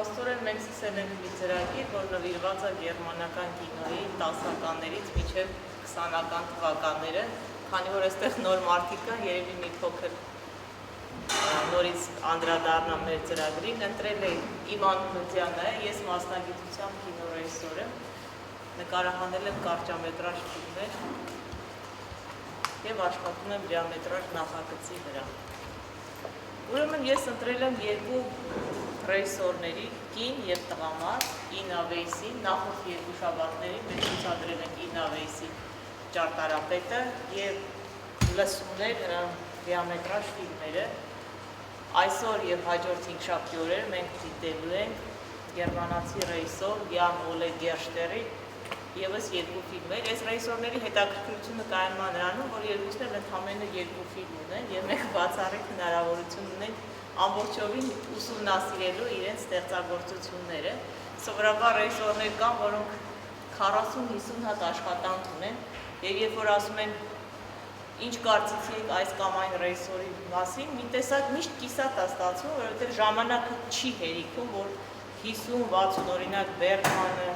Փաստորեն մենք սկսել ենք մի ծրագիր, որ նվիրված է գերմանական կինոյի 10-ականներից մինչև 20-ական թվականները, քանի որ այստեղ նոր մարդիկ կան, երևի մի փոքր նորից անդրադառնամ մեր ծրագրին, ընտրել է Իման Մհդյանը, ես մասնագիտությամբ կինոռեժիսոր եմ, նկարահանել եմ կարճամետրաժ ֆիլմեր և աշխատում եմ դիամետրաժ նախագծի վրա։ Ուրեմն ես ընտրել եմ երկու ռեժիսորների, կին և տղամարդ, Իննա Վեյսին, նախորդ երկու շաբաթներին մենք ցուցադրել ենք Իննա Վեյսի ճարտարապետը և լսումներ դիամետրաժ ֆիլմերը։ Այսօր և հաջորդ հինգշաբթի օրեր մենք դիտելու ենք գերմանացի ռեժիսոր Յան Օլե Գերշտերի ևս երկու ֆիլմեր։ Այս ռեժիսորների հետաքրքրությունը կայանում է նրանում, որ երկուսն էլ ընդամենը երկու ֆիլմ ունեն և մենք բացառիկ հնարավորություն ունենք ամբողջովին ուսումնասիրելու իրենց ստեղծագործությունները։ Սովորաբար ռեժիսորներ կան, որոնք 40-50 հատ աշխատանք ունեն և երբ որ ասում են ինչ կարծիքի եք այս կամ այն ռեժիսորի մասին, մի տեսակ միշտ կիսատ է ստացվում, որովհետև ժամանակը չի հերիքում, որ 50-60 օրինակ Բերգմանը,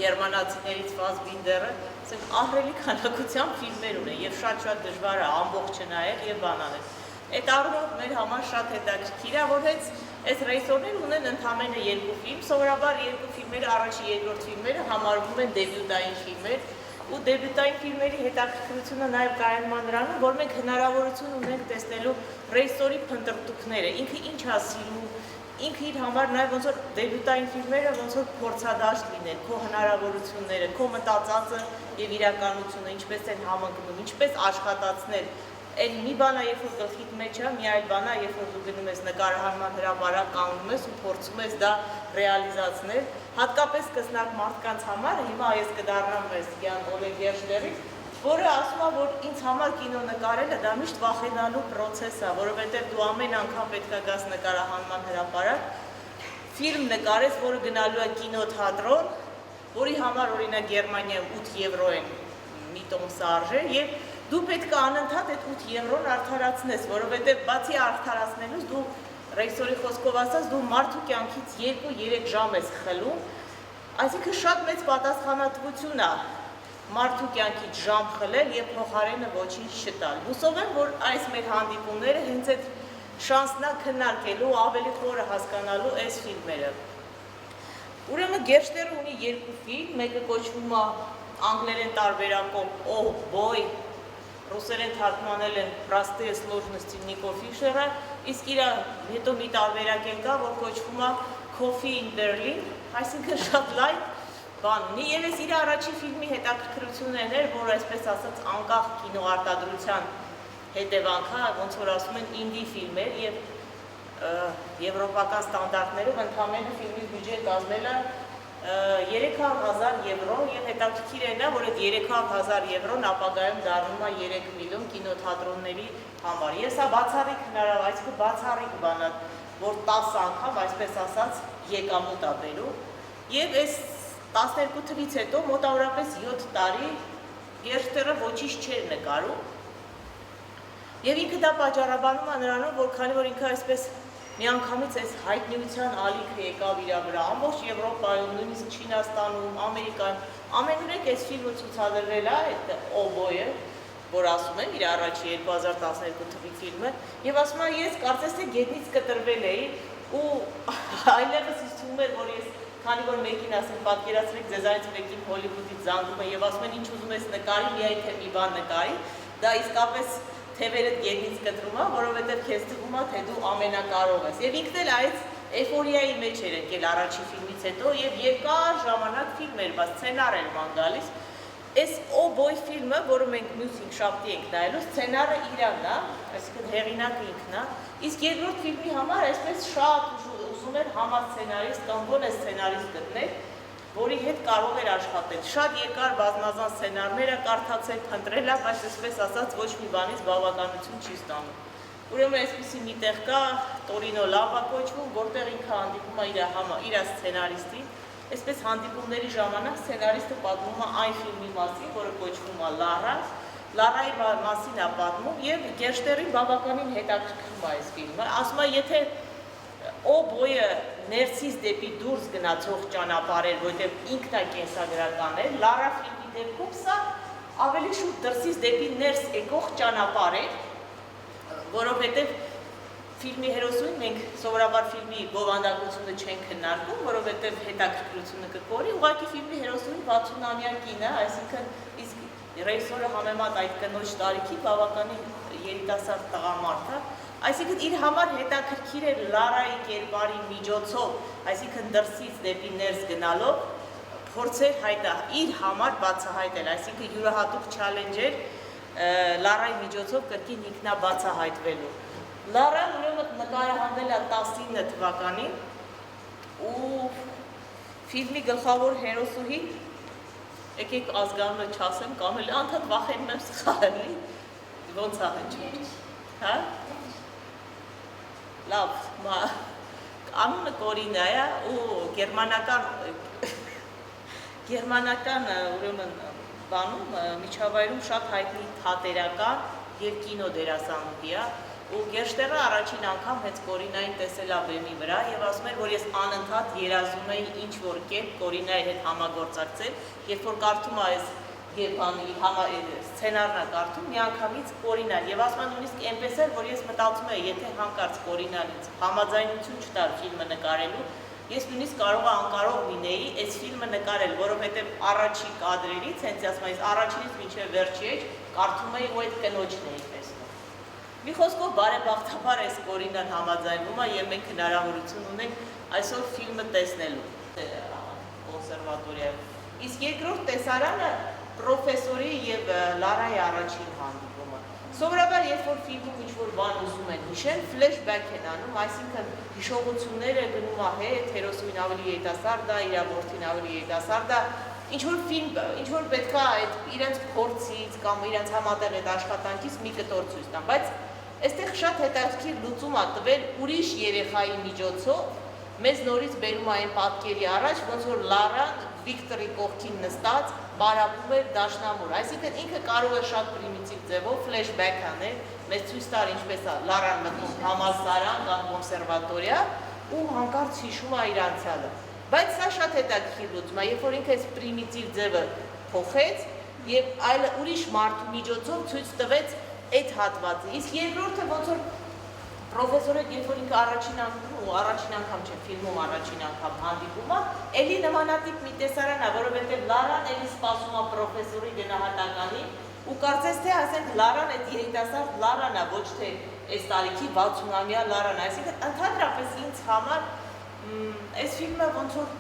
գերմանացիներից Ֆասբինդերը ահռելի քանակությամբ ֆիլմեր ունեն և շատ դժվար է ամբողջը նայել և բան անել։ Այդ առումով մեր համար շատ հետաքրքիր է, որ հենց այս ռեժիսորները ունեն ընդամենը երկու ֆիլմ, սովորաբար երկու ֆիլմերը, առաջին երկրորդ ֆիլմերը համարվում են դեբյուտային ֆիլմեր, ու դեբյուտային ֆիլմերի հետաքրքրությունը նաև կայանում է նրանում, որ մենք հնարավորություն ունենք տեսնելու ռեժիսորի փնտրտուքները, ինքը ինչ է սիրում, ինքը իր համար նաև ոնց որ դեբյուտային ֆիլմերը ոնց որ փորձադաշտ լինեն, քո հնարավորությունները, քո մտածածը և իրականությունը ինչպես են համընկնում, ինչպես աշխատացնել։ Այն մի բան է, երբ որ գլխիդ մեջ է, մի այլ բան է, երբ որ դու գնում ես նկարահանման հրապարակ, կանգնում ես ու փորձում ես դա ռեալիզացնել, հատկապես սկսնակ մարդկանց համար, հիմա ես կդառնամ այս Յան Օլե Գերշտերի, որը ասում է, որ ինձ համար կինո նկարելը դա միշտ վախենալու պրոցես է, որովհետև դու ամեն անգամ պետք է գաս նկարահանման հրապարակ, ֆիլմ նկարես, որը գնալու է կինոթատրոն, որի համար օրինակ Գերմանիայում 8 եվրո են մի տոմսը արժե, և դու պետք է անընդհատ այդ 8 եվրոն արդարացնես, որովհետև բացի արդարացնելուց դու ռեժիսորի խոսքով ասած դու մարդու կյանքից 2-3 ժամ ես խլում, այսինքն շատ մեծ պատասխանատվություն է մարդու կյանքից ժամ խլել և փոխարենը ոչինչ չտալ։ Հուսով եմ, որ այս մեր հանդիպումները հենց այդ շանսն է քննարկելու ավելի խորը հասկանալու այս ֆիլմերը։ Ուրեմն Գերշտերը ունի երկու ֆիլմ, մեկը կոչվում է անգլերեն տարբերակով «Oh Boy», ռուսերեն թարգմանել են «Простые сложности» Նիկո Ֆիշերը, իսկ իր հետո մի տարբերակ էլ կա, որ կոչվում է «Coffee in Berlin», այսինքն շատ լայն բան ունի, և ես իր առաջին ֆիլմի հետաքրքրությունն էր, որ այսպես ասած անկախ կինոարտադրության հետևանք է, ոնց որ ասում են ինդի ֆիլմեր և եվրոպական ստանդարտներով ընդամենը ֆիլմի բյուջե կազմել է 300,000 եվրո և հետաքրքիր է նա, որ այդ 300,000 եվրոն ապագայում դառնում է 3 միլիոն կինոթատրոնների համար։ Ես սա բացառիկ հնարավոր, այսինքն բացառիկ բան է, որ 10 անգամ, այսպես ասած, եկամուտ է բերում, և այս 12 թվից հետո մոտավորապես 7 տարի Գերշտերը ոչինչ չէր նկարում, և ինքը դա պատճառաբանում է նրանով, որ քանի որ ինքը այսպես միանգամից այս հայտնիության ալիքը եկավ իր վրա, ամբողջ Եվրոպայում, նույնիսկ Չինաստանում, Ամերիկայում, ամենուրեք այս ֆիլմը ցուցադրվել է, այդ «Oh Boy»-ը, որ ասում են, իր առաջի 2012 թվի ֆիլմը, և ասում է, ես կարծես թե գետնից կտրվել էի, ու այլևս ինձ թվում էր, որ ես, քանի որ մեկին ասեմ, պատկերացրեք ձեզանից մեկին Հոլիվուդից զանգում է և ասում են, ինչ ուզում ես նկարի, միայն թե մի բան նկարի, դա իսկապես թևերդ գետնից կտրում է, որովհետև քեզ թվում է, թե դու ամենակարող ես։ Եվ ինքն էլ այս էյֆորիայի մեջ էր եկել առաջի ֆիլմից հետո և երկար ժամանակ ֆիլմ էր, բայց սցենար էր ման գալիս։ Այս «Oh Boy» ֆիլմը, որը մենք մյուս հինգշաբթի ենք նայելու, սցենարը իրանն է, այսինքն հեղինակը ինքն է, իսկ երկրորդ ֆիլմի համար այսպես շատ ուզում էր համասցենարիստ կամ ոնե սցենարիստ գտնել, որի հետ կարող էր աշխատել։ Շատ երկար բազմազան սցենարներ է կարդացել, փնտրել է, բայց այսպես ասած ոչ մի բանից բավականություն չի ստանում։ Ուրեմն այսպիսի մի տեղ կա, Տորինո Լաբա կոչվում, որտեղ ինքը հանդիպում է իր սցենարիստին, այսպես հանդիպումների ժամանակ սցենարիստը պատմում է այն ֆիլմի մասին, որը կոչվում է Լարա, Լարայի մասին է պատմում և Գերշտերին բավականին հետաքրքրում է այս ֆիլմը, ասում է, եթե օբոյը ներսից դեպի դուրս գնացող ճանապարհ էր, որովհետև ինքն է կենսագրական էր, Լարա ֆիլմի դեպքում սա ավելի շուտ դրսից դեպի ներս եկող ճանապարհ էր, որովհետև ֆիլմի հերոսուին մենք սովորաբար ֆիլմի բովանդակությունը չենք քննարկում, որովհետև հետաքրքրությունը կկորի, ուղղակի ֆիլմի հերոսուին 60-ամյա կին է, այսինքն իսկ ռեժիսորը համեմատ այդ կնոջ տարիքի բավականին երիտասարդ տղամարդ է, այսինքն իր համար հետաքրքիր է Լարայի կերպարի միջոցով, այսինքն դրսից դեպի ներս գնալով փորձեր իր համար բացահայտել, այսինքն յուրահատուկ չալենջ էր Լարայի միջոցով կրկին ինքնաբացահայտվելու։ Լարան ուրեմն նկարահանվել է 19 թվականին ու ֆիլմի գլխավոր հերոսուհի, եկեք ազգանունը չասեմ, կամ էլ անդադ վախենում եմ սխալի, ոնց է հնչում, հա? Լավ, անունը Կորինա է ու գերմանական ուրեմն բանում միջավայրում շատ հայտնի թատերական եւ կինո դերասանուհի է ու Գերշտերը առաջին անգամ հենց Կորինային տեսել է բեմի վրա եւ ասում էր, որ ես անընդհատ երազում էի ինչ որ կերպ Կորինայի հետ համագործակցել, երբ որ կարդում է այս սցենարն է կարդում, միանգամից Կորինան եւ ասում են նույնիսկ այնպես էր, որ ես մտածում էի, եթե հանկարծ Կորինան ինձ համաձայնություն չտար ֆիլմը նկարելու, ես նույնիսկ կարող անկարող լինեի այս ֆիլմը նկարել, որովհետեւ առաջի կադրերից, հենց ասում եմ, առաջինից մինչեւ վերջի էջ կարդում էի ու այդ կնոջն էի տեսնում։ Մի խոսքով բարեբախտաբար այս Կորինան համաձայնվում է եւ մենք հնարավորություն ունենք այսօր ֆիլմը տեսնելու կոնսերվատորիայում։ Իսկ երկրորդ տեսարանը պրոֆեսորի եւ Լարայի առաջին հանդիպումը։ Սովորաբար երբ որ ֆիլմում ինչ-որ բան ուզում են հիշել, ֆլեշբեք են անում, այսինքն հիշողությունները գնում է հետ, հերոսուին ավելի երիտասարդ է, իր որդին ավելի երիտասարդ է, ինչ-որ ֆիլմ, ինչ-որ պետք է այդ իրենց փորձից կամ իրենց համատեղ այդ աշխատանքից մի կտոր ցույց տան, բայց այստեղ շատ հետաքրքիր լուծում է տվել ուրիշ երեխայի միջոցով, մեզ նորից բերում է այն պատկերի առաջ, ոնց որ Լարան Վիկտորի կողքին նստած բարապում էր դաշնամուր, այսինքն ինքը կարող է շատ պրիմիտիվ ձևով ֆլեշբեք անել, մեզ ցույց տալ ինչպես է Լարան մտնում համալսարան կամ կոնսերվատորիա ու հանկարծ հիշում է իր անցյալը։ Բայց սա շատ հետաքրքիր լուծում է, երբ որ ինքը այս պրիմիտիվ ձևը փոխեց եւ այլ ուրիշ մարդու միջոցով ցույց տվեց այդ հատվածը։ Իսկ երկրորդը ոնց որ պրոֆեսորը երբ որ ինքը առաջին անգամ չէ, ֆիլմում առաջին անգամ հանդիպում է, էլի նմանատիպ մի տեսարան է, որովհետև Լարան էլի սպասում է պրոֆեսորի գնահատականին ու կարծես թե ասենք Լարան այդ երիտասարդ Լարան է, ոչ թե այս տարիքի 60-ամյա Լարան, այսինքն ընդհանրապես ինձ համար այս ֆիլմը ոնց որ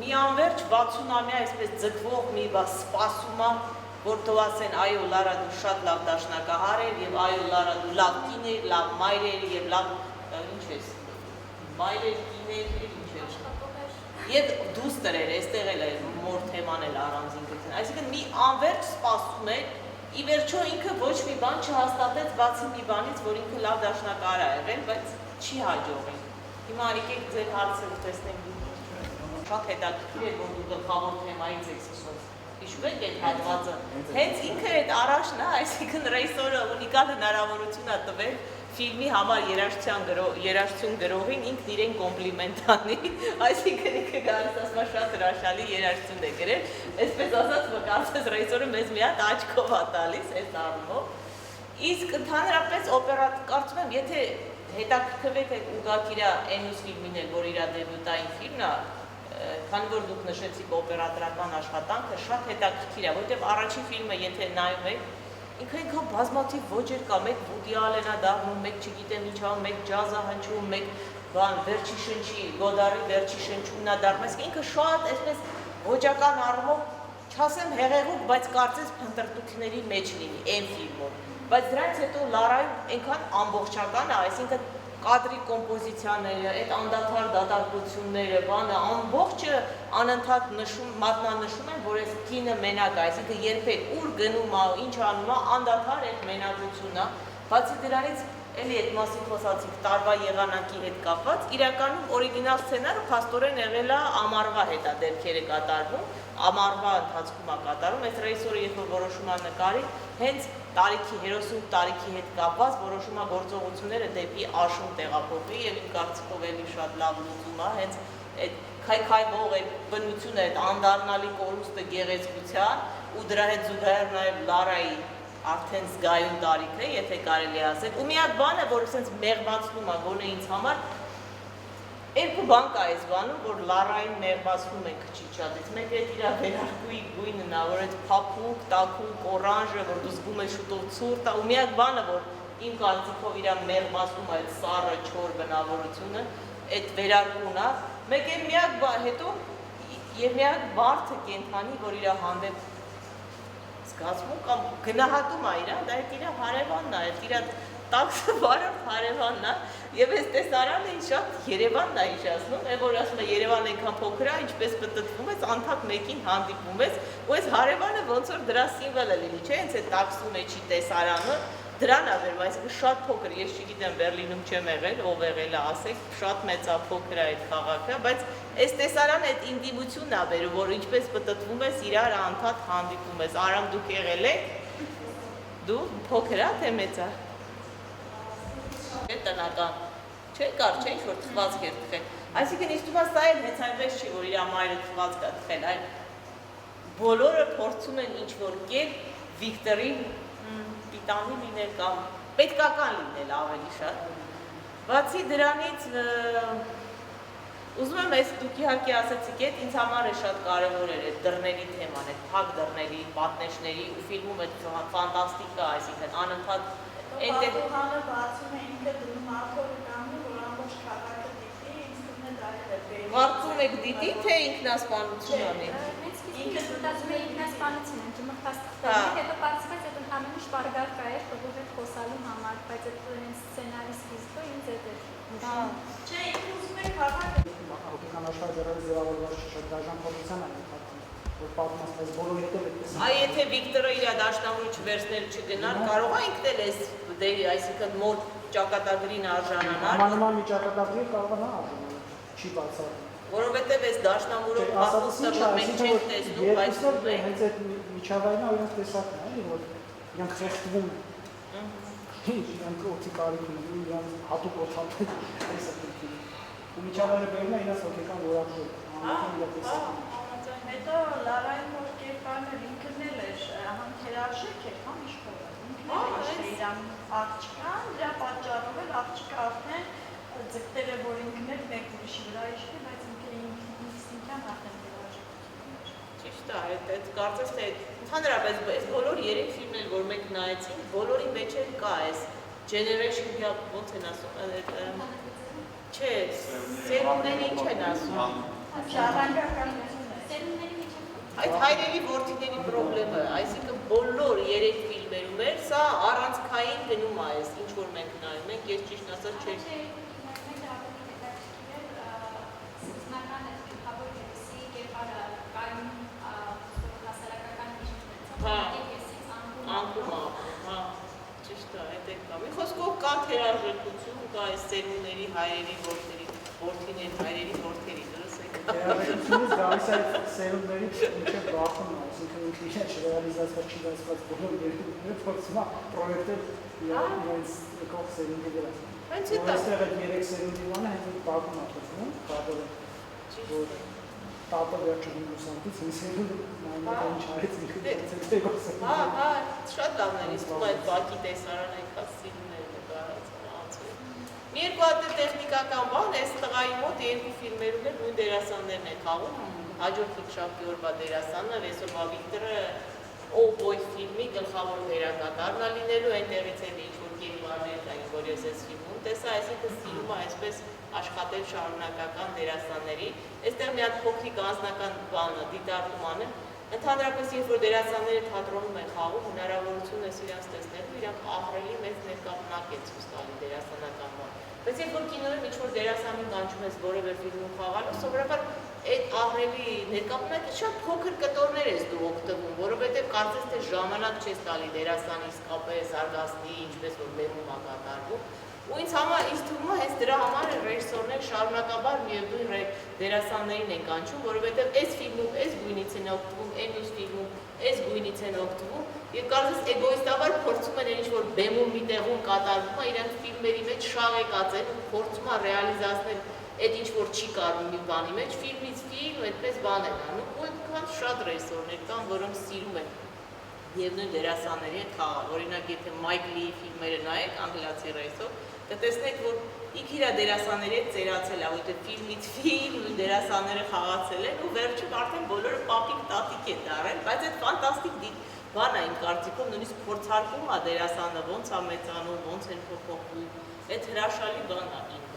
մի անverջ 60-ամյա այսպես ձգվող մի բա սպասում է, որ թող ասեն, այո, Լարա դու շատ լավ դաշնակահար ես եւ այո, Լարա դու լավ կին ես, լավ մայր ես եւ լավ ինչ ես, մայր ես, կին ես, ինչ ես։ Եվ դուստր էր, այստեղ էլ է մոր թեման էլ առանձին գտին։ Այսինքն մի անverջ սպասում էր, ի վերջո ինքը ոչ մի բան չհաստատեց, բացի մի բանից, որ ինքը լավ դաշնակահար է եղել, բայց չի հաջողել։ Հիմա եկեք ձեր հարցը տեսնենք։ Շատ հետաքրքիր է, որ դու գլխավոր թեմայից եք սկսում։ Հիշում եք այդ հատվածը։ Հենց ինքը այդ առաջն է, այսինքն ռեժիսորը ունիկալ հնարավորություն է տվել ֆիլմի համար երաժշտություն գրողին ինքն իրեն կոմպլիմենտ անի, այսինքն ինքը գալիս ասում է շատ հրաշալի երաժշտություն է գրել, այսպես ասած կարծես ռեժիսորը մեզ մի հատ աչքով է տալիս այս առումով։ Իսկ ընդհանրապես օպերա, կարծում եմ, եթե հետաքրքրվեք ու գաք իր Էնյուս ֆիլմին էլ, որ իր դեբյուտային ֆիլմն է, քանի որ դուք նշեցիք օպերատորական աշխատանքը, շատ հետաքրքիր է, որտեղ առաջին ֆիլմը, եթե նայում եք, ինքը այնքան բազմաթիվ ոճեր կա, մեկ Վուդի Ալենը դառնում, մեկ չգիտեմ ինչ անում, մեկ ջազ է հնչում, մեկ բան վերջի շնչի, Գոդարի վերջի շնչումն է դառնում, այսինքն ինքը շատ այսպես ոճական առումով, չասեմ հեղեղուկ, բայց կարծես փնտրտուքների մեջ լինի այն ֆիլմում, բայց դրանից հետո Լարայում այնքան ամբողջական է, այսինքն կադրի կոմպոզիցիաները, այդ անդադար դատարկությունները, բանը, ամբողջը անընդհատ մատնանշում են, որ այս կինը մենակ է, այսինքն երբեք ուր գնում է, ինչ անում է, անդադար այդ մենակությունն է, բացի դրանից էլի այդ մասին խոսացիք տարվա եղանակի հետ կապված, իրականում օրիգինալ սցենարը փաստորեն եղել է ամառվա հետ է դեպքերը կատարվում, ամառվա ընթացքում է կատարում, այս ռեժիսորը երբ որ որոշում է նկարի, հենց տարիքի հերոսու տարիքի հետ կապված որոշում է գործողությունները դեպի աշուն տեղափոխվի եւ իմ կարծիքով էլի շատ լավ լուծում է հենց այդ քայքայվող այդ բնությունը այդ անդառնալի կորուստը գեղեցկության ու դրա հետ զուգահեռ նաեւ Լարայի արդեն զգայուն տարիքը, եթե կարելի ասել, ու մի հատ բան է, որ ասենց մեղմացնում է գոնե ինձ համար երկու բան կա այս բանում, որ Լարային մեղմացնում է քչի չաթից, մեկ է իր վերարկուի գույնն է, որ այդ փափուկ, տաքուկ, օրանժը, որ դու զգում ես շուտով ցուրտ է, ու մի հատ բանը, որ իմ կարծիքով իր մեղմացնում է այդ սառը չոր բնավորությունը, այդ վերարկուն է, մեկ է մի հատ բան, հետո եւ մի հատ բարդը կենթանի, որ իր հանդեպ զգացում կամ գնահատում է իրան, դա իր հարևանն է, իր տաքսը բարդ հարևանն է, եւ այս տեսարանը ինձ շատ Երևանն է հիշեցնում, որ ասում է Երևանը այնքան փոքր է, ինչպես պտտվում ես, անդադ մեկին հանդիպում ես, ու այս հարևանը ոնց որ դրա սիմվոլը լինի, չէ՞, հենց այդ տաքսու մեջի տեսարանը դրան է վերում, այսինքն շատ փոքր, ես չգիտեմ Բերլինում չեմ եղել, ով եղել է, ասեք, շատ մեծ է, փոքր է այդ քաղաքը, բայց այս տեսարանը այդ ինտիմությունն է վերում, որ ինչպես պտտվում ես, իրար անդադ հանդիպում ես, Արամ դուք եղել եք, դու փոքր է, թե մեծ է։ Տնական, չէ, կար, չէ, ինչ-որ թխվածք էր թխել, այսինքն ինձ թվում է սա էլ հենց այնպես չի, որ իր մայրը թխվածք է թխել, այլ բոլորը փորձում են ինչ-որ կերպ Վիկտորին պիտանի լինել կամ պետքական լինել ավելի շատ, բացի դրանից ուզում եմ այս դուք իհարկե ասացիք էդ ինձ համար է շատ կարևոր էր այդ դռների թեման, այդ փակ դռների, պատնեշների ու ֆիլմում այդ ֆանտաստիկա, այսինքն անընդհատ Պատուհանը բացում է ինքը դնում աթորը կամնում, որ ամբողջ քաղաքը դիտի, ինձ թվում է դա է Կարծում եք դիտի, թե ինքնասպանություն անի։ Ինքը մտածում է ինքնասպանություն, ճմխտած թղթերի, հետո կարծում այդ ընդհանրապես շպարգարկա էր, որ հետ խոսալու համար, բայց այդ սցենարի սկիզբը ինձ էդ էր։ Չէ, ինքը ուզում է քաղաքը հոգեկան աշխարհը ձևավորված շատ դաժան փոփոխության է որ պատմած այս բոլորի հետ այդպես։ Այ եթե Վիկտորը իր դաշնամուրը չվերցնել չգնար, կարող է ինքն էլ էս դերի, այսինքն մոտ ճակատագրին արժանանալ։ Նման մի ճակատագրի կարող է արժանանալ, չի բացառվում։ Որովհետև այս դաշնամուրը պատմությունը որ մենք չենք տեսնում, բայց հենց այդ միջավայրն է իրենց տեսակն է, էլի որ իրանք խեղդվում են։ Իրանք օդի կարիք ունեն, իրանք հատուկ օդապետ այսպես են։ Ու միջավայրը բերում է իրենց հոգեկան որակժոտ, ամեն իր տեսակն։ Հետո Լարային որ կերպարն էր ինքն էլ էր հանքերարժեք էր, համ իշխորը, ինքն էլ էր իրան աղջկան, դրա պատճառով էլ աղջկա արդեն ձգտել է, որ ինքն էլ մեկ ուրիշի վրա իշխի, բայց ինքն արդեն երարժեք։ Ճիշտ է, այդ կարծես թե ընդհանրապես այս բոլոր երեք ֆիլմեր, որ մենք նայեցինք, բոլորի մեջ էլ կա այս generation gap, ոնց են ասում, չէ, սերունդների ինչ են ասում։ Ժառանգականություն Այդ հայրերի որդիների պրոբլեմը, այսինքն բոլոր երեք ֆիլմերում էր, սա առանցքային գնում է այս, ինչ որ մենք նայում ենք, ես ճիշտ ասած չէ։ Անկում է, հա, ճիշտ է, այդ էլ կա։ Մի խոսքով կա թերարժեքություն, կա այս սերունդների հայրերի որդիների, հայրերի որդերի, դրսեք։ Թերարժեքությունից գալիս է սերունդներից մինչև բախում է, այսինքն ինքը իրեն չրեալիզացված չդասված բոլոր երկրները փորձում է պրոյեկտել իրենց եկող սերունդի վրա։ Հենց այդ այստեղ այդ երեք սերունդի բանը հենց այդ բախում է թվում, կապը որ տապը վերջը հինգուսանտից մի սերունդ նայում ինչ արեց ինքը դարձել տեգոսը։ Հա, շատ լավն էր, իսկ այդ բակի տեսարան այնքան սիրուն էր նկարացան անցել։ Մի երկու հատ տեխնիկական բան, այս տղայի մոտ երկու ֆիլմերում էլ նույն դերասաններն են խաղում, հաջորդ շաբթի օրվա դերասանը, այսօրվա Վիկտորը Old Boy ֆիլմի գլխավոր դերակատարն է լինելու, այնտեղից էլ ինչ-որ կերպարներ կային, որ ես այս ֆիլմում տեսա, այսինքն սիրում է այսպես աշխատել շարունակական դերասանների։ Այստեղ մի հատ փոքրիկ անձնական բանը դիտարկում անեմ, ընդհանրապես երբ որ դերասանները թատրոնում են խաղում, հնարավորություն է իրանց տեսնելու, իրանք ահռելի մեծ ներկապնակ են ցույց տալի դերասանական բան։ Բայց երբ որ կինոյում ինչ-որ դերասանին կանչում ես որևէ ֆիլմում խաղալու, սովորաբար այդ ահռելի ներկայացնելը շատ փոքր կտորներ ես դու օգտվում, որովհետև կարծես թե ժամանակ չես տալի դերասան իսկապես զարգացնի, ինչպես որ բեմում է կատարվում։ Ու ինձ թվում է հենց դրա համար ռեժիսորները շարունակաբար միևնույն դերասաններին են կանչում, որովհետև այս ֆիլմում այս գույնից են օգտվում, այն մյուս ֆիլմում այս գույնից են օգտվում, եւ կարծես էգոիստաբար փորձում են ինչ որ բեմում մի տեղում կատարվում է, իրենց ֆիլմերի մեջ շաղ է կացել ու փորձում է ռեալիզացնել այդ ինչ որ չի կարվում մի բանի մեջ, ֆիլմից ֆիլմ այդպես բան են անում, ու այդքան շատ ռեժիսորներ կան, որոնք սիրում են միևնույն դերասանների հետ խաղալ։ Օրինակ, եթե Մայք Լիի ֆիլմերը նայեք, անգլիացի ռեժիսոր, կտեսնեք, որ ինքը իր դերասանների հետ ծերացել է, որտեղ ֆիլմից ֆիլմ ու դերասանները խաղացել են ու վերջում արդեն բոլորը պապիկ տատիկ է դարել, բայց այդ ֆանտաստիկ բան է իմ կարծիքով, նույնիսկ փորձարկում է դերասանը ոնց է մեծանում, ոնց են փոփոխվում, այդ հրաշալի բան է ինքը։